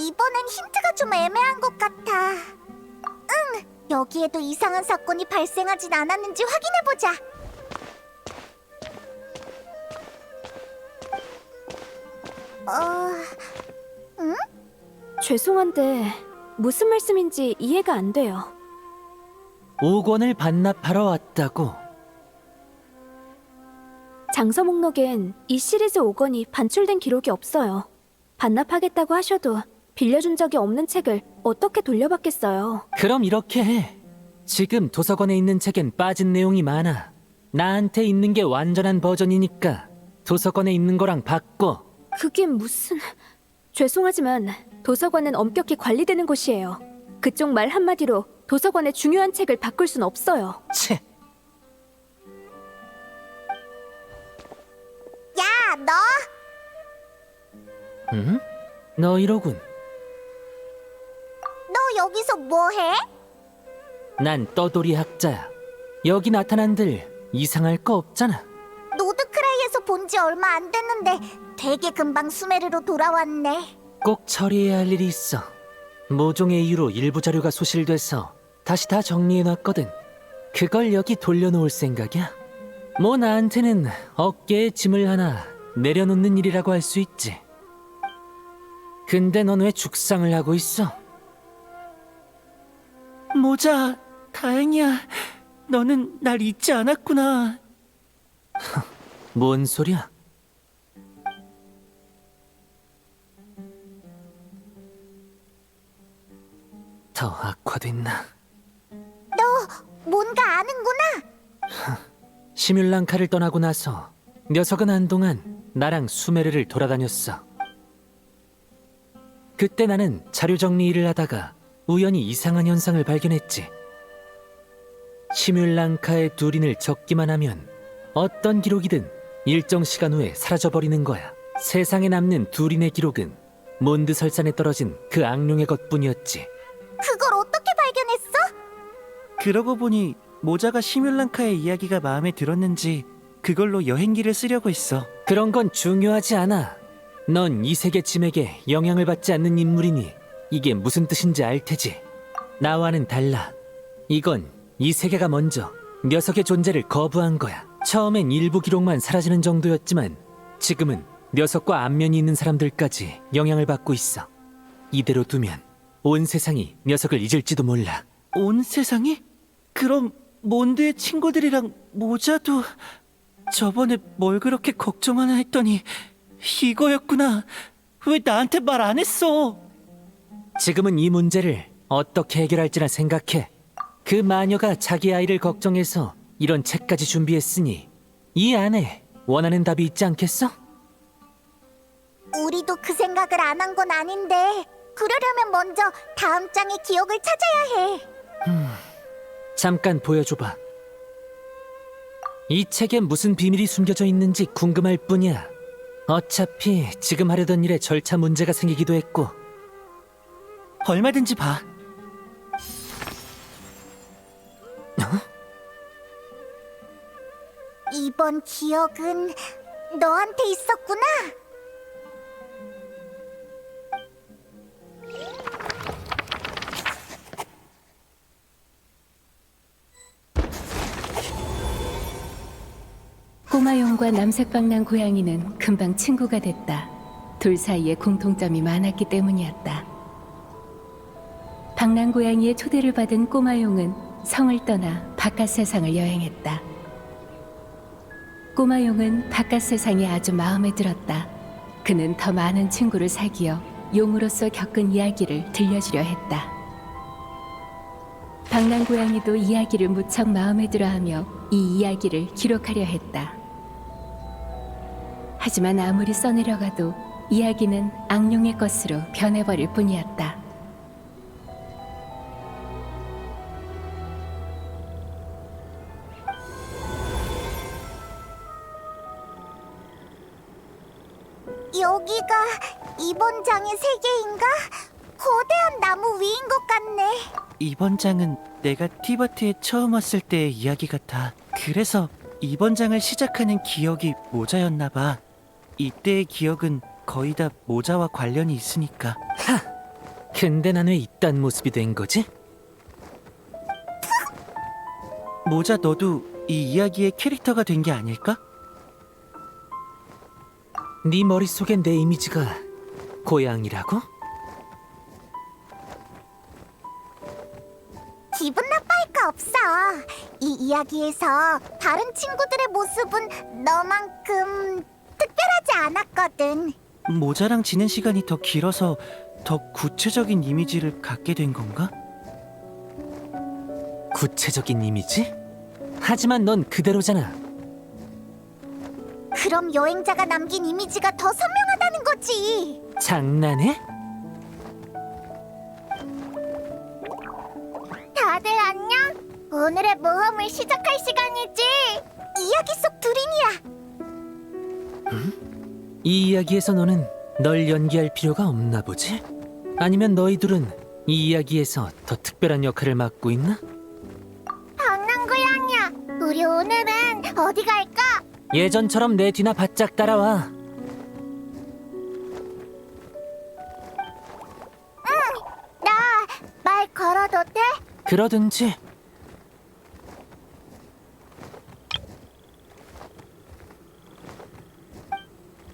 이번엔 힌트가 좀 애매한 것 같아. 응, 여기에도 이상한 사건이 발생하진 않았는지 확인해보자. 응? 죄송한데 무슨 말씀인지 이해가 안 돼요. 5권을 반납하러 왔다고? 장서 목록엔 이 시리즈 5권이 반출된 기록이 없어요. 반납하겠다고 하셔도 빌려준 적이 없는 책을 어떻게 돌려받겠어요. 그럼 이렇게 해. 지금 도서관에 있는 책엔 빠진 내용이 많아. 나한테 있는 게 완전한 버전이니까 도서관에 있는 거랑 바꿔. 그게 무슨... 죄송하지만 도서관은 엄격히 관리되는 곳이에요. 그쪽 말 한마디로 도서관의 중요한 책을 바꿀 순 없어요. 채. 야, 너! 응? 너 이러군. 너 여기서 뭐해? 난 떠돌이 학자야. 여기 나타난들 이상할 거 없잖아. 노드크라이에서 본 지 얼마 안 됐는데 되게 금방 수메르로 돌아왔네. 꼭 처리해야 할 일이 있어. 모종의 이유로 일부 자료가 소실돼서 다시 다 정리해놨거든. 그걸 여기 돌려놓을 생각이야? 뭐 나한테는 어깨에 짐을 하나 내려놓는 일이라고 할 수 있지. 근데 넌 왜 죽상을 하고 있어? 모자, 다행이야. 너는 날 잊지 않았구나. 뭔 소리야? 더 악화됐나? 너 뭔가 아는구나. 시뮬랑카를 떠나고 나서 녀석은 한동안 나랑 수메르를 돌아다녔어. 그때 나는 자료 정리 일을 하다가 우연히 이상한 현상을 발견했지. 시뮬랑카의 두린을 적기만 하면 어떤 기록이든 일정 시간 후에 사라져버리는 거야. 세상에 남는 두린의 기록은 몬드 설산에 떨어진 그 악룡의 것뿐이었지. 그걸 어떻게 발견했어? 그러고 보니 모자가 시뮬랑카의 이야기가 마음에 들었는지 그걸로 여행기를 쓰려고 했어. 그런 건 중요하지 않아. 넌 이 세계 짐에게 영향을 받지 않는 인물이니 이게 무슨 뜻인지 알 테지. 나와는 달라. 이건 이 세계가 먼저 녀석의 존재를 거부한 거야. 처음엔 일부 기록만 사라지는 정도였지만 지금은 녀석과 안면이 있는 사람들까지 영향을 받고 있어. 이대로 두면 온 세상이 녀석을 잊을지도 몰라. 온 세상이? 그럼 몬드의 친구들이랑 모자도... 저번에 뭘 그렇게 걱정하나 했더니 이거였구나. 왜 나한테 말 안 했어? 지금은 이 문제를 어떻게 해결할지나 생각해. 그 마녀가 자기 아이를 걱정해서 이런 책까지 준비했으니 이 안에 원하는 답이 있지 않겠어? 우리도 그 생각을 안 한 건 아닌데 그러려면 먼저 다음 장의 기억을 찾아야 해. 잠깐 보여줘봐. 이 책에 무슨 비밀이 숨겨져 있는지 궁금할 뿐이야. 어차피 지금 하려던 일에 절차 문제가 생기기도 했고. 얼마든지 봐. 이번 기억은 너한테 있었구나. 꼬마용과 남색방랑 고양이는 금방 친구가 됐다. 둘 사이에 공통점이 많았기 때문이었다. 방랑 고양이의 초대를 받은 꼬마용은 성을 떠나 바깥 세상을 여행했다. 꼬마용은 바깥 세상이 아주 마음에 들었다. 그는 더 많은 친구를 사귀어 용으로서 겪은 이야기를 들려주려 했다. 방랑 고양이도 이야기를 무척 마음에 들어하며 이 이야기를 기록하려 했다. 하지만 아무리 써내려가도 이야기는 악룡의 것으로 변해버릴 뿐이었다. 여기가 이번 장의 세계인가? 거대한 나무 위인 것 같네. 이번 장은 내가 티버트에 처음 왔을 때의 이야기 같아. 그래서 이번 장을 시작하는 기억이 모자였나 봐. 이때의 기억은 거의 다 모자와 관련이 있으니까. 근데 난 왜 이딴 모습이 된 거지? 모자 너도 이 이야기의 캐릭터가 된 게 아닐까? 네 머릿속엔 내 이미지가 고양이라고? 기분 나빠할 거 없어. 이 이야기에서 다른 친구들의 모습은 너만큼 특별하지 않았거든. 모자랑 지낸 시간이 더 길어서 더 구체적인 이미지를 갖게 된 건가? 구체적인 이미지? 하지만 넌 그대로잖아. 그럼 여행자가 남긴 이미지가 더 선명하다는 거지. 장난해? 다들 안녕? 오늘의 모험을 시작할 시간이지. 이야기 속 두린이야. 이 이야기에서 너는 널 연기할 필요가 없나 보지? 아니면 너희 둘은 이 이야기에서 더 특별한 역할을 맡고 있나? 방랑고양이야. 우리 오늘은 어디 갈까? 예전처럼 내 뒤나 바짝 따라와. 나 말 걸어도 돼? 그러든지.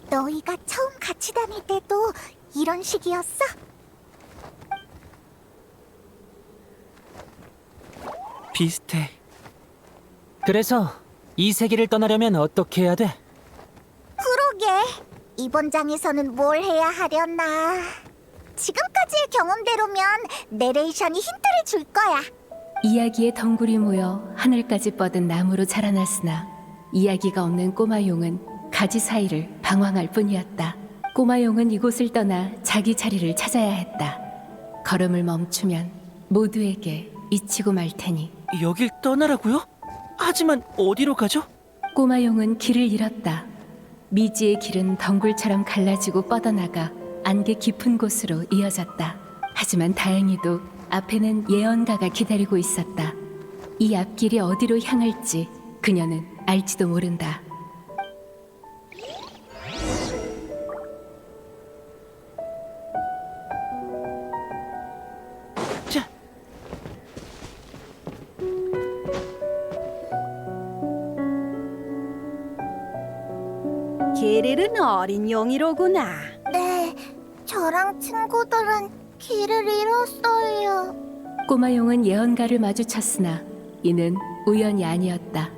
너희가 처음 같이 다닐 때도 이런 식이었어? 비슷해. 그래서 이 세계를 떠나려면 어떻게 해야 돼? 그러게. 이번 장에서는 뭘 해야 하려나. 지금까지의 경험대로면 내레이션이 힌트를 줄 거야. 이야기의 덩굴이 모여 하늘까지 뻗은 나무로 자라났으나 이야기가 없는 꼬마용은 가지 사이를 방황할 뿐이었다. 꼬마용은 이곳을 떠나 자기 자리를 찾아야 했다. 걸음을 멈추면 모두에게 잊히고 말 테니. 여길 떠나라고요? 하지만 어디로 가죠? 꼬마용은 길을 잃었다. 미지의 길은 덩굴처럼 갈라지고 뻗어나가 안개 깊은 곳으로 이어졌다. 하지만 다행히도 앞에는 예언가가 기다리고 있었다. 이 앞길이 어디로 향할지 그녀는 알지도 모른다. 자, 게릴은 어린 용이로구나. 네, 저랑 친구들은 길을 잃었어요. 꼬마용은 예언가를 마주쳤으나 이는 우연이 아니었다.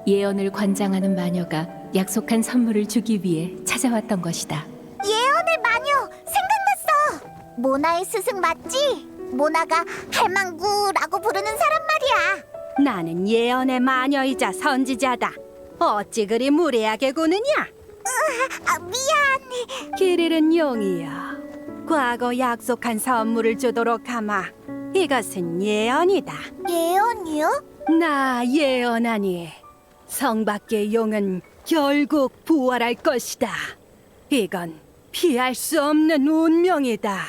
예언을 관장하는 마녀가 약속한 선물을 주기 위해 찾아왔던 것이다. 예언의 마녀! 생각났어! 모나의 스승 맞지? 모나가 할망구라고 부르는 사람 말이야. 나는 예언의 마녀이자 선지자다. 어찌 그리 무례하게 구느냐? 아, 미안. 게릴은 용이여. 과거 약속한 선물을 주도록 하마. 이것은 예언이다. 예언이요? 나 예언하니 성 밖의 용은 결국 부활할 것이다. 이건 피할 수 없는 운명이다.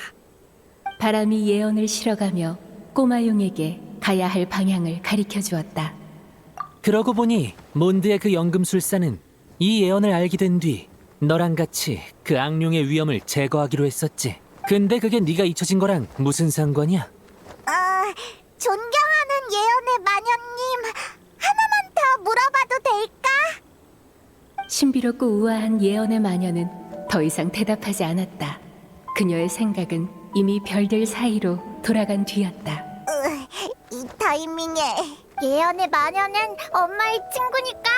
바람이 예언을 실어가며 꼬마용에게 가야 할 방향을 가리켜 주었다. 그러고 보니 몬드의 그 연금술사는 이 예언을 알게 된 뒤 너랑 같이 그 악룡의 위험을 제거하기로 했었지. 근데 그게 네가 잊혀진 거랑 무슨 상관이야? 존경하는 예언의 마녀님, 하나만 더 물어봐도 될까? 신비롭고 우아한 예언의 마녀는 더 이상 대답하지 않았다. 그녀의 생각은 이미 별들 사이로 돌아간 뒤였다. 이 타이밍에 예언의 마녀는 엄마의 친구니까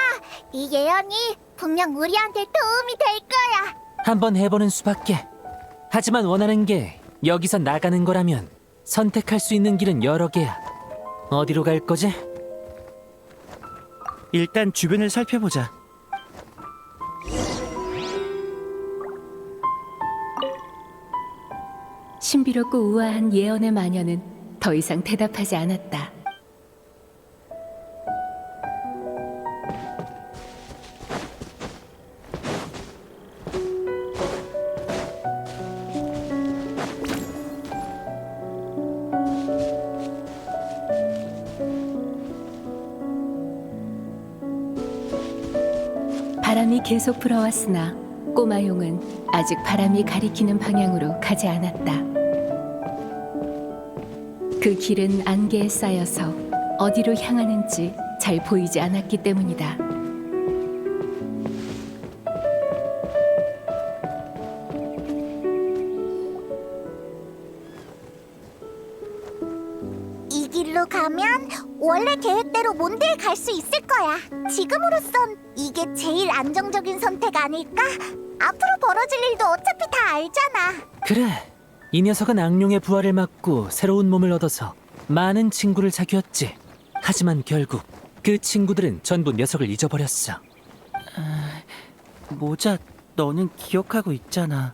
이 예언이 분명 우리한테 도움이 될 거야. 한번 해보는 수밖에. 하지만 원하는 게 여기서 나가는 거라면 선택할 수 있는 길은 여러 개야. 어디로 갈 거지? 일단 주변을 살펴보자. 신비롭고 우아한 예언의 마녀는 더 이상 대답하지 않았다. 바람이 계속 불어왔으나 꼬마용은 아직 바람이 가리키는 방향으로 가지 않았다. 그 길은 안개에 쌓여서 어디로 향하는지 잘 보이지 않았기 때문이다. 이 길로 가면 원래 계획대로 몬드에 갈 수 있을 거야. 지금으로선 이게 제일 안정적인 선택 아닐까? 앞으로 벌어질 일도 어차피 다 알잖아. 그래, 이 녀석은 악룡의 부활을 맞고 새로운 몸을 얻어서 많은 친구를 사귀었지. 하지만 결국 그 친구들은 전부 녀석을 잊어버렸어. 모자, 너는 기억하고 있잖아.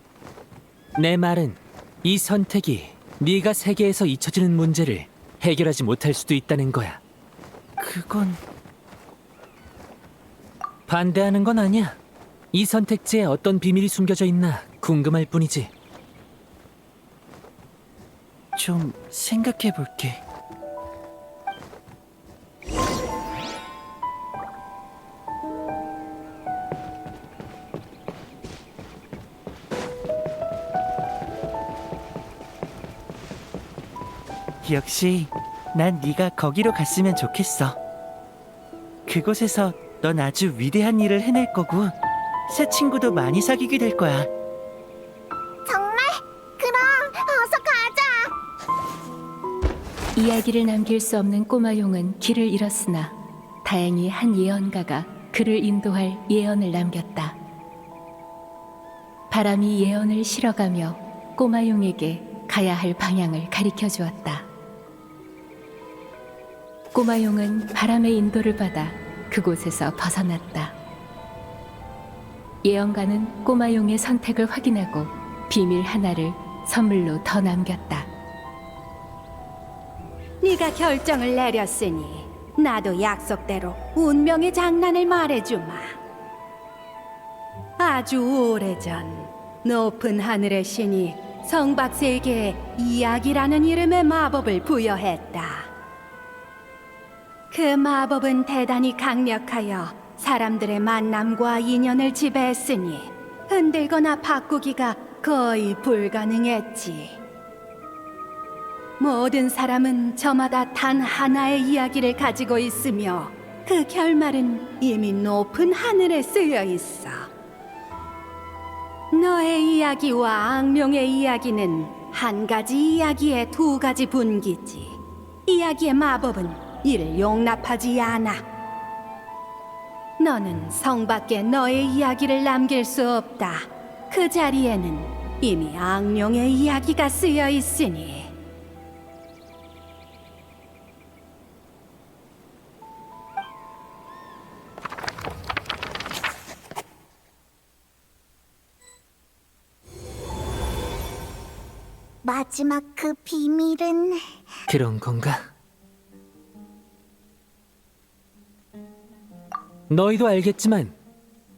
내 말은 이 선택이 네가 세계에서 잊혀지는 문제를 해결하지 못할 수도 있다는 거야. 그건 반대하는 건 아니야. 이 선택지에 어떤 비밀이 숨겨져 있나 궁금할 뿐이지. 좀 생각해 볼게. 역시 난 네가 거기로 갔으면 좋겠어. 그곳에서 넌 아주 위대한 일을 해낼 거고 새 친구도 많이 사귀게 될 거야. 정말? 그럼 어서 가자. 이야기를 남길 수 없는 꼬마용은 길을 잃었으나 다행히 한 예언가가 그를 인도할 예언을 남겼다. 바람이 예언을 실어가며 꼬마용에게 가야 할 방향을 가리켜 주었다. 꼬마용은 바람의 인도를 받아 그곳에서 벗어났다. 예언가는 꼬마용의 선택을 확인하고 비밀 하나를 선물로 더 남겼다. 네가 결정을 내렸으니 나도 약속대로 운명의 장난을 말해주마. 아주 오래전 높은 하늘의 신이 성박세에게 이야기라는 이름의 마법을 부여했다. 그 마법은 대단히 강력하여 사람들의 만남과 인연을 지배했으니 흔들거나 바꾸기가 거의 불가능했지. 모든 사람은 저마다 단 하나의 이야기를 가지고 있으며 그 결말은 이미 높은 하늘에 쓰여 있어. 너의 이야기와 악룡의 이야기는 한 가지 이야기의 두 가지 분기지. 이야기의 마법은 이를 용납하지 않아. 너는 성 밖에 너의 이야기를 남길 수 없다. 그 자리에는 이미 악룡의 이야기가 쓰여 있으니. 마지막 그 비밀은 그런 건가? 너희도 알겠지만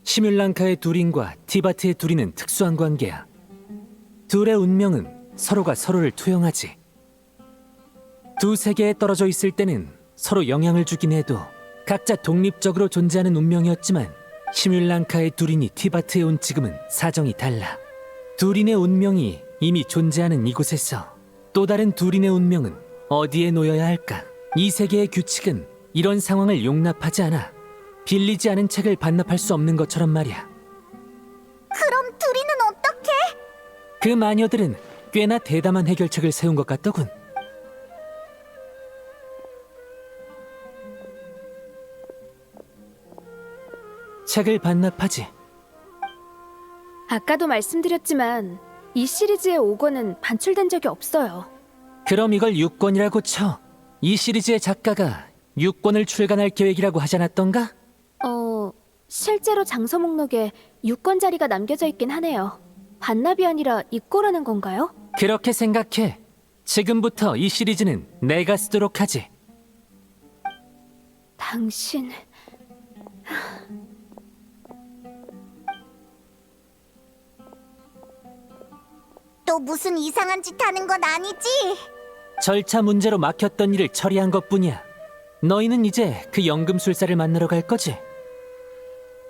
시뮬랑카의 두린과 티바트의 두린은 특수한 관계야. 둘의 운명은 서로가 서로를 투영하지. 두 세계에 떨어져 있을 때는 서로 영향을 주긴 해도 각자 독립적으로 존재하는 운명이었지만 시뮬랑카의 두린이 티바트에 온 지금은 사정이 달라. 두린의 운명이 이미 존재하는 이곳에서 또 다른 두린의 운명은 어디에 놓여야 할까? 이 세계의 규칙은 이런 상황을 용납하지 않아. 빌리지 않은 책을 반납할 수 없는 것처럼 말이야. 그럼 둘이는 어떻게? 그 마녀들은 꽤나 대담한 해결책을 세운 것 같더군. 책을 반납하지. 아까도 말씀드렸지만 이 시리즈의 5권은 반출된 적이 없어요. 그럼 이걸 6권이라고 쳐. 이 시리즈의 작가가 6권을 출간할 계획이라고 하지 않았던가? 실제로 장서 목록에 6권 자리가 남겨져 있긴 하네요. 반납이 아니라 입고라는 건가요? 그렇게 생각해. 지금부터 이 시리즈는 내가 쓰도록 하지. 당신... 또 무슨 이상한 짓 하는 건 아니지? 절차 문제로 막혔던 일을 처리한 것뿐이야. 너희는 이제 그 연금술사를 만나러 갈 거지?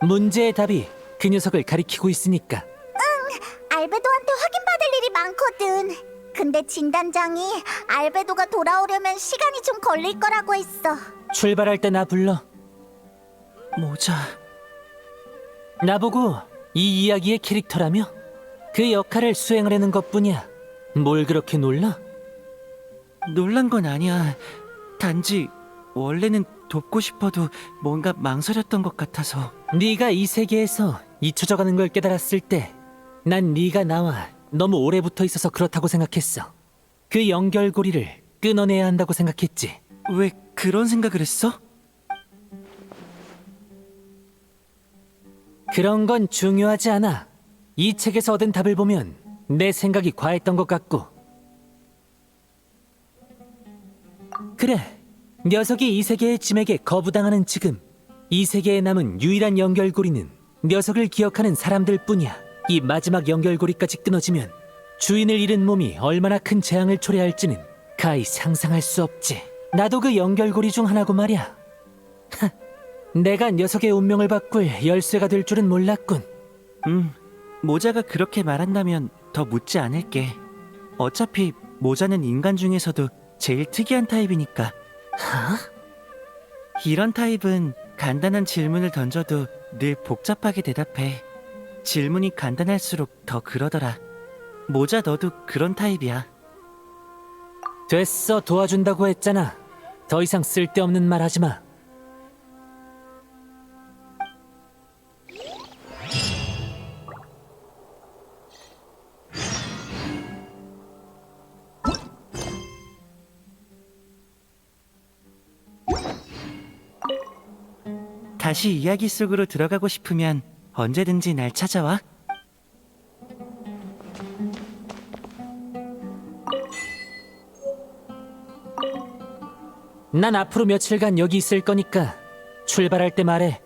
문제의 답이 그 녀석을 가리키고 있으니까. 알베도한테 확인받을 일이 많거든. 근데 진단장이 알베도가 돌아오려면 시간이 좀 걸릴 거라고 했어. 출발할 때 나 불러. 모자. 나보고 이 이야기의 캐릭터라며? 그 역할을 수행을 하는 것뿐이야. 뭘 그렇게 놀라? 놀란 건 아니야. 단지 원래는 돕고 싶어도 뭔가 망설였던 것 같아서. 네가 이 세계에서 잊혀져가는 걸 깨달았을 때 난 네가 나와 너무 오래 붙어 있어서 그렇다고 생각했어. 그 연결고리를 끊어내야 한다고 생각했지. 왜 그런 생각을 했어? 그런 건 중요하지 않아. 이 책에서 얻은 답을 보면 내 생각이 과했던 것 같고. 그래, 녀석이 이 세계의 짐에게 거부당하는 지금 이 세계에 남은 유일한 연결고리는 녀석을 기억하는 사람들 뿐이야. 이 마지막 연결고리까지 끊어지면 주인을 잃은 몸이 얼마나 큰 재앙을 초래할지는 가히 상상할 수 없지. 나도 그 연결고리 중 하나고 말이야. 내가 녀석의 운명을 바꿀 열쇠가 될 줄은 몰랐군. 모자가 그렇게 말한다면 더 묻지 않을게. 어차피 모자는 인간 중에서도 제일 특이한 타입이니까. 이런 타입은 간단한 질문을 던져도 늘 복잡하게 대답해. 질문이 간단할수록 더 그러더라. 모자 너도 그런 타입이야. 됐어, 도와준다고 했잖아. 더 이상 쓸데없는 말 하지 마. 다시 이야기 속으로 들어가고 싶으면 언제든지 날 찾아와. 난 앞으로 며칠간 여기 있을 거니까 출발할 때 말해.